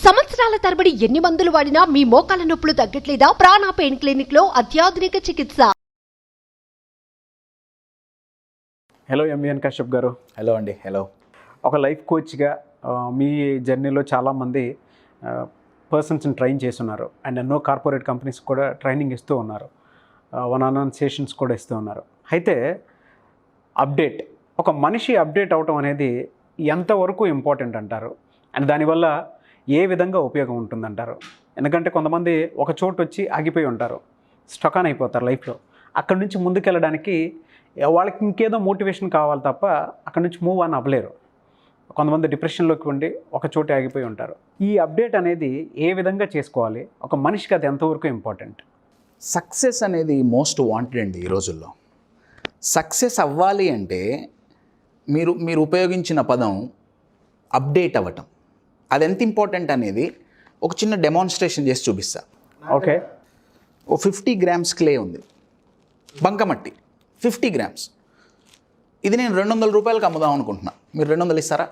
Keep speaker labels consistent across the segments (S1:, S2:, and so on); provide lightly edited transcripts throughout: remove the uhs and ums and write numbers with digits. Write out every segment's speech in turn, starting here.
S1: సంవత్సరాల తరబడి ఎన్ని మందులు వాడినా మీ మోకాల నొప్పులు తగ్గట్లేదా? ప్రాణ పెయిన్ క్లినిక్ లో అత్యాధునిక చికిత్స.
S2: హలో ఎంవిఎన్ కశ్యప్ గారు.
S3: హలో అండి. హలో.
S2: ఒక లైఫ్ కోచ్గా మీ జర్నీలో చాలామంది పర్సన్స్ని ట్రైన్ చేస్తున్నారు అండ్ ఎన్నో కార్పొరేట్ కంపెనీస్ కూడా ట్రైనింగ్ ఇస్తూ ఉన్నారు, వన్ సెషన్స్ కూడా ఇస్తూ ఉన్నారు. అయితే అప్డేట్, ఒక మనిషి అప్డేట్ అవటం అనేది ఎంతవరకు ఇంపార్టెంట్ అంటారు అండ్ దానివల్ల ఏ విధంగా ఉపయోగం ఉంటుందంటారు? ఎందుకంటే కొంతమంది ఒక చోటు వచ్చి ఆగిపోయి ఉంటారు, స్టక్ ఆన్ అయిపోతారు లైఫ్లో. అక్కడి నుంచి ముందుకెళ్ళడానికి వాళ్ళకి ఇంకేదో మోటివేషన్ కావాలి తప్ప అక్కడి నుంచి మూవ్ ఆన్ అవ్వలేరు. కొంతమంది డిప్రెషన్లోకి ఉండి ఒక చోట ఆగిపోయి ఉంటారు. ఈ అప్డేట్ అనేది ఏ విధంగా చేసుకోవాలి? ఒక మనిషికి అది ఎంతవరకు ఇంపార్టెంట్?
S3: సక్సెస్ అనేది మోస్ట్ వాంటెడ్ అండి ఈ రోజుల్లో. సక్సెస్ అవ్వాలి అంటే మీరు ఉపయోగించిన పదం అప్డేట్ అవ్వటం. అది ఎంత ఇంపార్టెంట్ అనేది ఒక చిన్న డెమాన్స్ట్రేషన్ చేసి చూపిస్తా.
S2: ఓకే.
S3: ఓ 50 grams క్లే ఉంది, బంకమట్టి 50 grams. ఇది నేను 200 రూపాయలకు అమ్ముదాం అనుకుంటున్నా. మీరు 200 ఇస్తారా?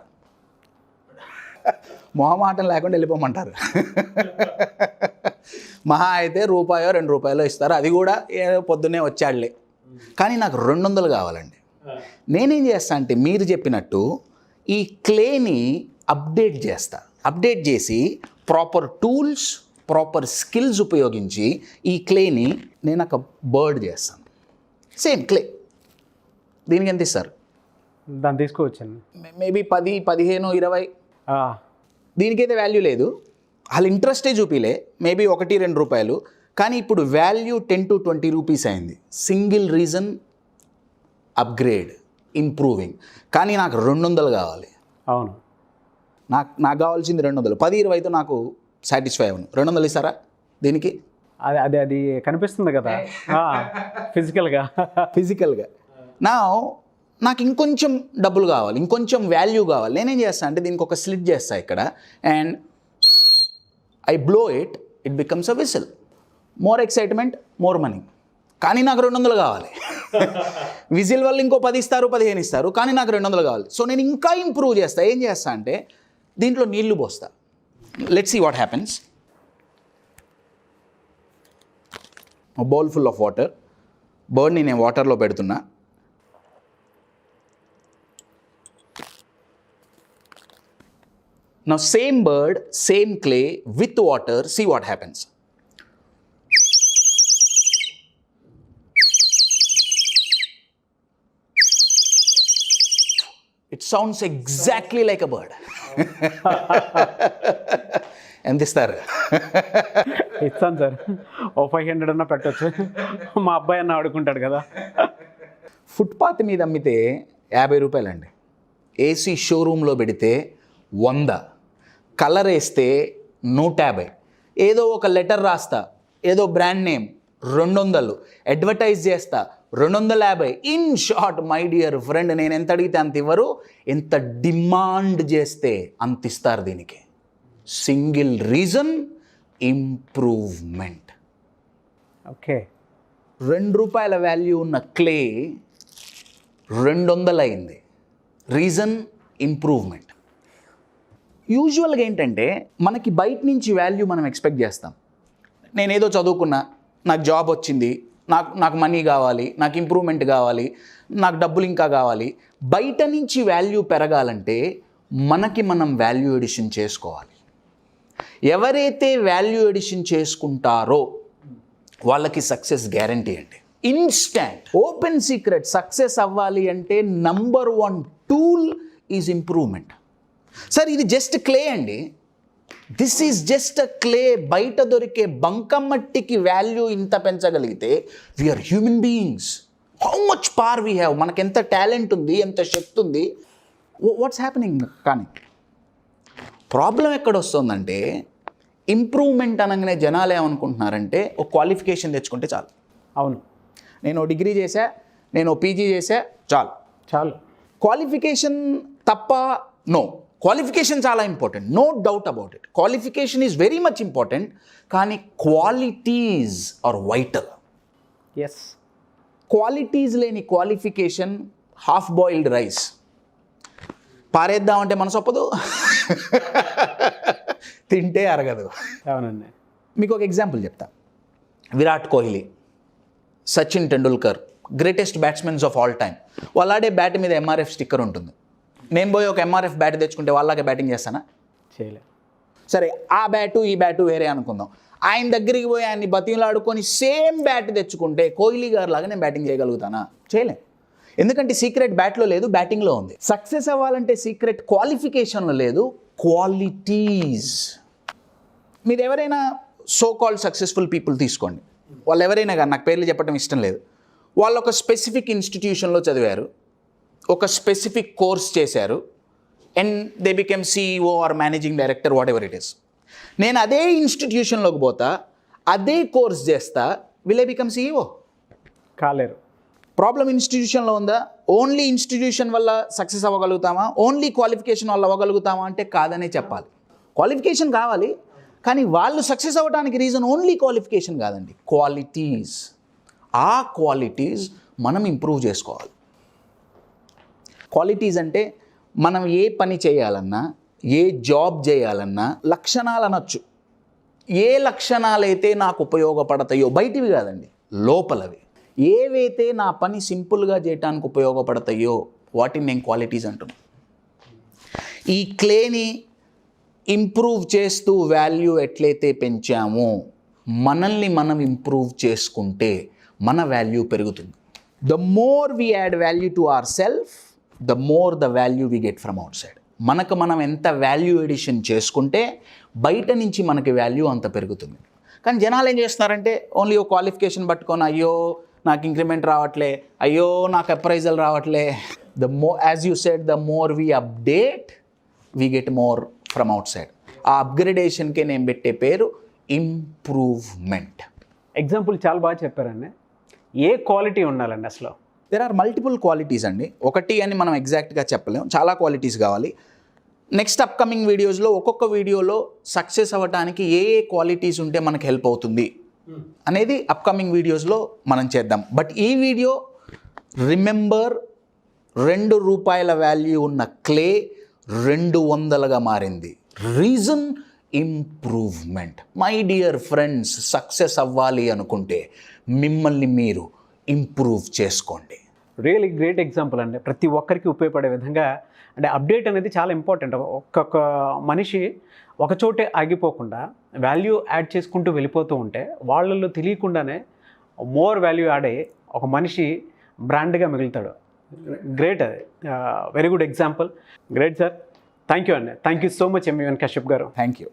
S3: మొహమాటం లేకుండా వెళ్ళిపోమంటారు. మహా అయితే రూపాయో 2 రూపాయలో ఇస్తారు, అది కూడా ఏదో పొద్దున్నే వచ్చాడులే. కానీ నాకు 200 కావాలండి. నేనేం చేస్తా అంటే మీరు చెప్పినట్టు ఈ క్లేని అప్డేట్ చేస్తా. అప్డేట్ చేసి ప్రాపర్ టూల్స్, ప్రాపర్ స్కిల్స్ ఉపయోగించి ఈ క్లేని నేను ఒక బర్డ్ చేస్తాను. Same clay. దీనికి ఎంత ఇస్తారు?
S2: దాన్ని తీసుకోవచ్చండి.
S3: మేబీ 10, 15, 20. దీనికైతే వాల్యూ లేదు, వాళ్ళ ఇంట్రెస్టే చూపిలే. మేబీ 1, 2 రూపాయలు. కానీ ఇప్పుడు వాల్యూ 10 to 20 రూపీస్ అయింది. Single reason, upgrade, improving. కానీ నాకు 200 కావాలి.
S2: అవును,
S3: నాకు కావాల్సింది 200. 10, 20తో నాకు సాటిస్ఫై అవ్వను. 200 ఇస్తారా దీనికి?
S2: అది కనిపిస్తుంది కదా ఫిజికల్గా. నాకు ఇంకొంచెం డబ్బులు కావాలి, ఇంకొంచెం వాల్యూ కావాలి. నేనేం చేస్తాను అంటే దీనికి ఒక స్లిట్ చేస్తాను ఇక్కడ and I blow it becomes a whistle. More excitement, more money. కానీ నాకు 200 కావాలి. విజిల్ వల్ల ఇంకో 10 ఇస్తారు, 15 ఇస్తారు, కానీ నాకు 200 కావాలి. సో నేను ఇంకా ఇంప్రూవ్ చేస్తా. ఏం చేస్తా అంటే దీంట్లో నీళ్లు పోస్తా. Let's see what happens. Bowl full of water. బర్డ్ని నేను వాటర్లో పెడుతున్నా. Now same bird, same clay with water, see what happens. It sounds exactly like a bird. ఎంత ఇస్తారు? ఇస్తాను సార్, ఓ 500 అన్నా పెట్టచ్చు. మా అబ్బాయి అన్న ఆడుకుంటాడు కదా.
S3: ఫుట్పాత్ మీద అమ్మితే 50 రూపాయలండి. ఏసీ షోరూంలో పెడితే 100. కలర్ వేస్తే 150. ఏదో ఒక లెటర్ రాస్తా, ఏదో బ్రాండ్ నేమ్ 200. అడ్వర్టైజ్ చేస్తా 250. In short my dear friend, నేను ఎంత అడిగితే అంత ఇవ్వరు, ఎంత డిమాండ్ చేస్తే అంత ఇస్తారు దీనికి. Single reason, improvement.
S2: ఓకే.
S3: 2 రూపాయల వాల్యూ ఉన్న క్లే 200 అయింది. Reason, improvement. యూజువల్గా ఏంటంటే మనకి బయట నుంచి వాల్యూ మనం ఎక్స్పెక్ట్ చేస్తాం. నేనేదో చదువుకున్నా, నాకు జాబ్ వచ్చింది, నాకు మనీ కావాలి, నాకు ఇంప్రూవ్మెంట్ కావాలి, నాకు డబ్బులు ఇంకా కావాలి. బయట నుంచి వాల్యూ పెరగాలంటే మనకి మనం వాల్యూ ఎడిషన్ చేసుకోవాలి. ఎవరైతే వాల్యూ ఎడిషన్ చేసుకుంటారో వాళ్ళకి సక్సెస్ గ్యారంటీ అండి. ఇన్స్టాంట్. Open secret. సక్సెస్ అవ్వాలి అంటే number 1 tool is improvement. Sir ఇది జస్ట్ క్లే అండి. This is just a clay. బయట దొరికే బంకమట్టికి వాల్యూ ఇంత పెంచగలిగితే we are human beings. How much power we have. మనకు ఎంత టాలెంట్ ఉంది, ఎంత శక్తి ఉంది. What's happening? కానీ ప్రాబ్లం ఎక్కడ వస్తుందంటే ఇంప్రూవ్మెంట్ అనగానే జనాలు ఏమనుకుంటున్నారంటే ఒక క్వాలిఫికేషన్ తెచ్చుకుంటే చాలు.
S2: అవును,
S3: నేను డిగ్రీ చేశా, నేను పీజీ చేశా, చాలు. క్వాలిఫికేషన్ తప్ప? నో, క్వాలిఫికేషన్ చాలా important, no doubt about it. Qualification is very much important. కానీ qualities are vital.
S2: Yes.
S3: Qualities లేని క్వాలిఫికేషన్ హాఫ్ బాయిల్డ్ రైస్. పారేద్దామంటే మనసు ఒప్పదు, తింటే అరగదు.
S2: అవునండి.
S3: మీకు ఒక ఎగ్జాంపుల్ చెప్తా. Virat Kohli, Sachin Tendulkar, greatest batsmens of all time. వాళ్ళు ఆడే బ్యాట్ మీద ఎంఆర్ఎఫ్ స్టిక్కర్ ఉంటుంది. నేను పోయి ఒక ఎంఆర్ఎఫ్ బ్యాట్ తెచ్చుకుంటే వాళ్ళలాగే బ్యాటింగ్ చేస్తానా?
S2: చేయలేదు.
S3: సరే, ఆ బ్యాటు ఈ బ్యాటు వేరే అనుకుందాం. ఆయన దగ్గరికి పోయి ఆయన్ని బతిలాడుకొని సేమ్ బ్యాట్ తెచ్చుకుంటే కోహ్లీ గారు లాగా నేను బ్యాటింగ్ చేయగలుగుతానా? చేయలేం. ఎందుకంటే సీక్రెట్ బ్యాట్లో లేదు, బ్యాటింగ్లో ఉంది. సక్సెస్ అవ్వాలంటే సీక్రెట్ క్వాలిఫికేషన్లో లేదు, క్వాలిటీస్. మీరు ఎవరైనా సో కాల్డ్ సక్సెస్ఫుల్ పీపుల్ తీసుకోండి, వాళ్ళు ఎవరైనా కానీ, నాకు పేర్లు చెప్పడం ఇష్టం లేదు. వాళ్ళు ఒక స్పెసిఫిక్ ఇన్స్టిట్యూషన్లో చదివారు, ఒక స్పెసిఫిక్ కోర్స్ చేశారు, and they became CEO or managing director, whatever it is. నేను అదే ఇన్స్టిట్యూషన్లోకి పోతా, అదే కోర్స్ చేస్తా, విల్ ఐ బికమ్ CEO?
S2: కాలేరు.
S3: ప్రాబ్లం ఇన్స్టిట్యూషన్లో ఉందా? ఓన్లీ ఇన్స్టిట్యూషన్ వల్ల సక్సెస్ అవ్వగలుగుతామా? ఓన్లీ క్వాలిఫికేషన్ వల్ల అవ్వగలుగుతామా అంటే కాదనే చెప్పాలి. క్వాలిఫికేషన్ కావాలి, కానీ వాళ్ళు సక్సెస్ అవ్వడానికి రీజన్ ఓన్లీ క్వాలిఫికేషన్ కాదండి, క్వాలిటీస్. ఆ క్వాలిటీస్ మనం ఇంప్రూవ్ చేసుకోవాలి. క్వాలిటీస్ అంటే మనం ఏ పని చేయాలన్నా, ఏ జాబ్ చేయాలన్నా లక్షణాలు అనొచ్చు. ఏ లక్షణాలైతే నాకు ఉపయోగపడతాయో, బయటివి కాదండి, లోపలవి. ఏవైతే నా పని సింపుల్గా చేయడానికి ఉపయోగపడతాయో వాటిని నేను క్వాలిటీస్ అంటున్నాను. ఈ క్లేని ఇంప్రూవ్ చేస్తూ వాల్యూ ఎట్లయితే పెంచామో, మనల్ని మనం ఇంప్రూవ్ చేసుకుంటే మన వాల్యూ పెరుగుతుంది. The more we add value to our self, the more the value we get from out side. మనకు మనం ఎంత వాల్యూ ఎడిషన్ చేసుకుంటే బయట నుంచి మనకి వాల్యూ అంత పెరుగుతుంది. కానీ జనాలు ఏం చేస్తున్నారంటే ఓన్లీ ఓ క్వాలిఫికేషన్ పట్టుకొని, అయ్యో నాకు ఇంక్రిమెంట్ రావట్లే, అయ్యో నాకు అప్రైజల్ రావట్లే. The as you said, the more we update we get more from out side. ఆ అప్గ్రేడేషన్కే నేను పెట్టే పేరు ఇంప్రూవ్మెంట్.
S2: ఎగ్జాంపుల్ చాలా బాగా చెప్పారండి. ఏ క్వాలిటీ ఉండాలండి అసలు?
S3: దెర్ ఆర్ మల్టిపుల్ క్వాలిటీస్ అండి, ఒకటి అని మనం ఎగ్జాక్ట్గా చెప్పలేము, చాలా క్వాలిటీస్ కావాలి. నెక్స్ట్ అప్కమింగ్ వీడియోస్లో ఒక్కొక్క వీడియోలో సక్సెస్ అవ్వడానికి ఏ ఏ క్వాలిటీస్ ఉంటే మనకు హెల్ప్ అవుతుంది అనేది అప్కమింగ్ వీడియోస్లో మనం చేద్దాం. బట్ ఈ వీడియో రిమెంబర్, ₹2 వాల్యూ ఉన్న క్లే 200గా మారింది. Reason improvement. My dear friends, success అవ్వాలి అనుకుంటే మిమ్మల్ని మీరు ఇంప్రూవ్ చేసుకోండి.
S2: రియల్లీ గ్రేట్ ఎగ్జాంపుల్ అండి. ప్రతి ఒక్కరికి ఉపయోగపడే విధంగా, అంటే అప్డేట్ అనేది చాలా ఇంపార్టెంట్. ఒక్కొక్క మనిషి ఒక చోటే ఆగిపోకుండా వాల్యూ యాడ్ చేసుకుంటూ వెళ్ళిపోతూ ఉంటే వాళ్ళల్లో తెలియకుండానే మోర్ వాల్యూ యాడ్ అయ్యి ఒక మనిషి బ్రాండ్గా మిగులుతాడు. గ్రేట్, అది very good example. Great sir, thank you అండి. Thank you so much M V N Kashyap గారు.
S3: Thank you.